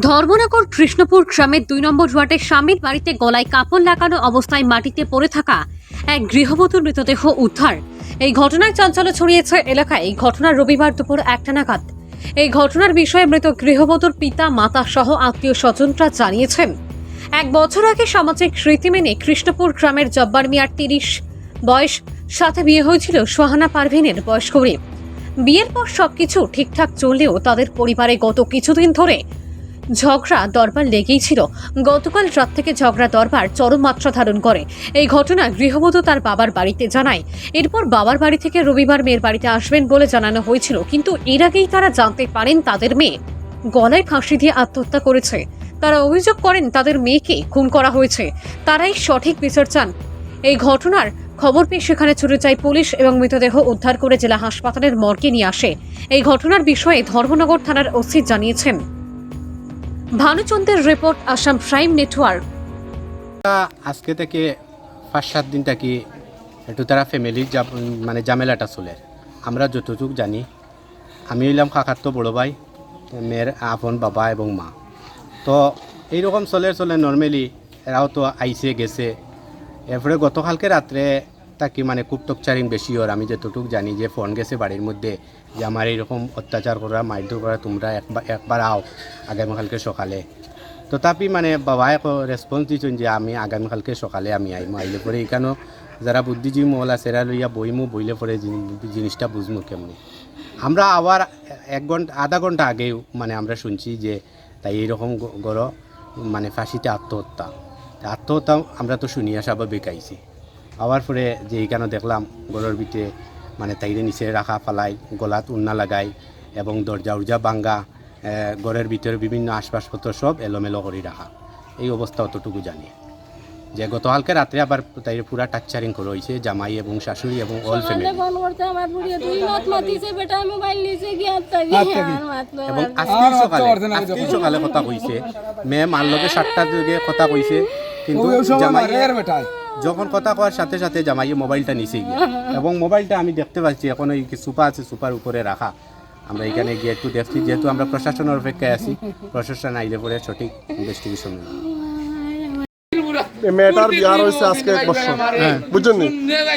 ধর্মনগর কৃষ্ণপুর গ্রামের 2 নম্বর ওয়ার্ডের স্বামীর বাড়িতে গলায় কাপড় লাগানো অবস্থায় মাটিতে পড়ে থাকা এক গৃহবধূর মৃতদেহ উদ্ধার। এই ঘটনায় চাঞ্চল্য ছড়িয়েছে এলাকায়। এই ঘটনা রবিবার দুপুর 1টা নাগাদ। এই ঘটনার বিষয়ে মৃত গৃহবধূর পিতা মাতা সহ আত্মীয় স্বজনরা জানিয়েছেন, 1 বছর আগে সামাজিক রীতি মেনে কৃষ্ণপুর গ্রামের জব্বার মিয়ার 30 বয়স সাথে বিয়ে হয়েছিল সোহানা পারভিনের বয়স করে। বিয়ের পর সবকিছু ঠিকঠাক চললেও তাদের পরিবারে গত কিছুদিন ধরে ঝগড়া দরবার লেগেই ছিল। গতকাল রাত থেকে ঝগড়া দরবার চরম মাত্রা ধারণ করে। এই ঘটনা গৃহবধূ তার বাবার বাড়িতে জানায়। এরপর বাবার বাড়ি থেকে রবিবার মেয়ের বাড়িতে আসবেন বলে জানানো হয়েছিল, কিন্তু এর আগেই তারা জানতে পারেন তাদের মেয়ে গলায় ফাঁসি দিয়ে আত্মহত্যা করেছে। তারা অভিযোগ করেন তাদের মেয়েকে খুন করা হয়েছে। তারাই সঠিক বিচার চান। এই ঘটনার খবর পেয়ে সেখানে ছুটে যায় পুলিশ এবং মৃতদেহ উদ্ধার করে জেলা হাসপাতালের মর্গে নিয়ে আসে। এই ঘটনার বিষয়ে ধর্মনগর থানার ওসি জানিয়েছেন। ভানুচন্দ্রের রিপোর্ট, আসাম প্রাইম নেটওয়ার্ক। আজকে থেকে 5-7 দিন থাকি একটু তারা ফ্যামিলির মানে ঝামেলাটা চলে। আমরা যতটুকু জানি, আমি হইলাম কাকার তো বড়ো ভাই, মেয়ের আপন বাবা এবং মা। তো এইরকম চলে নর্মালি এরাও তো আইসে গেছে। এরপরে গতকালকে রাত্রে তাকে মানে খুব টকচারিং বেশি ওর। আমি যতটুকু জানি যে ফোন গেছে বাড়ির মধ্যে যে আমার এইরকম অত্যাচার করা মারধর করা, তোমরা একবার আও আগামীকালকে সকালে। তথাপি মানে বাবাই রেসপন্স দিচ্ছেন যে আমি আগামীকালকে সকালে আমি আইলে পরে এখানেও যারা বুদ্ধিজীবী মহল আছে এরা লইয়া বইলে পরে জিনিসটা বুঝবো কেমনি। আমরা আবার 1 ঘন্টা আধা ঘন্টা আগেও মানে আমরা শুনছি যে তাই এইরকম গড় মানে ফাঁসিতে আত্মহত্যা আমরা তো শুনিয়া স্বাভাবিক আইছি। আবার পরে যে এইখানে দেখলাম গড়ের ভিতরে মানে তাইরে নিচে রাখা ফালাই, গলাত উন্না লাগাই এবং দরজা উর্জা ভাঙ্গা, ঘরের ভিতরে বিভিন্ন আসবাবপত্র সব এলোমেলো করে রাখা। এই অবস্থা অতটুকু জানি যে গতকালকে রাত্রে আবার তাই পুরা টাকচারিং করে হয়েছে জামাই এবং শাশুড়ি এবং অল ফ্যামিলি। এবং আজকে সকালে কথা কইছে মেয়ে মার লগে 7টার দিকে কথা কইছে, কিন্তু জামাই যখন কথা কওয়ার সাথে সাথে জামাইয়ে মোবাইলটা নিচে গিয়ে, এবং মোবাইলটা আমি দেখতে পাচ্ছি এখন ওই সুপা আছে, সুপার উপরে রাখা। আমরা এখানে গিয়ে একটু দেখছি, যেহেতু আমরা প্রশাসনের অপেক্ষায় আছি, প্রশাসন আইলে পরে সঠিক ইনভেস্টিগেশন। মেয়েটার বিয়ার হয়েছে আজকে 1 বছর, বুঝছেন নি?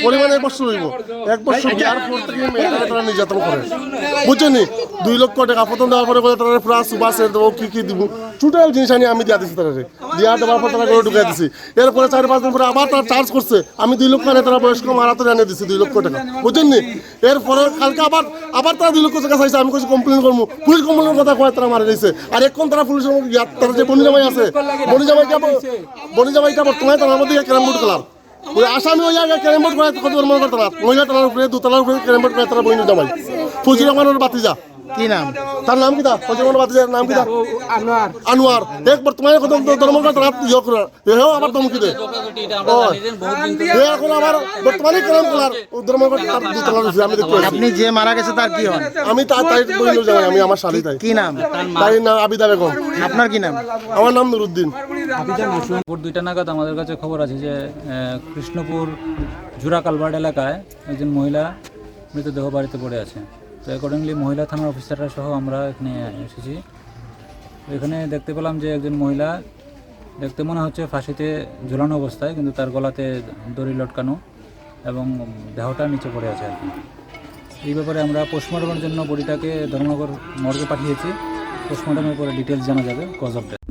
পরিমাণে 1 বছর হইব। 1 বছর বিয়ার পর থেকে মেয়েটাকে তারা নির্যাতন করে, বুঝছেন নি? 2 লক্ষ টাকা প্রথম দেওয়ার পরে বলে তারা পুরা সুবা সের দেবো, কি দিব টোটাল জিনিস আনি আমি দিয়া দিচ্ছি। তারা দিয়া দেওয়ার পর তারা করে ঢুকাই দিছি। এরপরে 4-5 দিন পরে আবার তারা চার্জ করছে। আমি 2 লক্ষ টাকা তারা বয়স্ক মারাতে জানিয়ে দিচ্ছি 2 লক্ষ টাকা, বুঝছেন নি? এরপরে কালকে আবার তারা 2 লক্ষ টাকা চাইছে। আমি কিছু কমপ্লেন করবো, পুলিশ কমপ্লেনের কথা কয় তারা মারা দিয়েছে। আর এখন তারা পুলিশের তারা যে বনিজামাই আছে, বনিজামাইটা বর্তমানে তার মধ্যে ক্যারাম বোর্ড খেলার ওই আসামি হয়ে যায়। ক্যারাম বোর্ড করে কত মনে করতে না, মহিলা টানার উপরে 2তলার উপরে ক্যারাম বোর্ড করে তারা বনিজামাই। ফজলুর রহমানের বাতিজা, কি নাম তার? নাম কি তা? ফজলুর রহমান বাতিজার নাম কি তা? আনোয়ার। এক বর্তমানে কত ধর্মটা তারা ইয়ে করে এও আবার ধমকি দেয়। এখন আবার বর্তমানে ক্যারাম খেলার ধর্মঘট তার 2তলার উপরে আমি দেখতে পাচ্ছি। আপনি যে মারা গেছে তার কি হন? আমি তাই বনিজামাই, আমি আমার শালি। তাই কি নাম? তাই নাম আবিদা বেগম। আপনার কি নাম? আমার নাম নুরুদ্দিন। ভোর 2টা নাগাদ আমাদের কাছে খবর আছে যে কৃষ্ণপুর জুরা কালভার্ট এলাকায় একজন মহিলা মৃতদেহ বাড়িতে পড়ে আছে। তো অ্যাকর্ডিংলি মহিলা থানার অফিসাররা সহ আমরা এখানে এসেছি। এখানে দেখতে পেলাম যে একজন মহিলা দেখতে মনে হচ্ছে ফাঁসিতে ঝুলানো অবস্থায়, কিন্তু তার গলাতে দড়ি লটকানো এবং দেহটা নিচে পড়ে আছে আর কি। এই ব্যাপারে আমরা পোস্টমর্টমের জন্য বডিটাকে ধর্মনগর মর্গে পাঠিয়েছি। পোস্টমর্টমের পরে ডিটেলস জানা যাবে, কজ অফ ডেথ।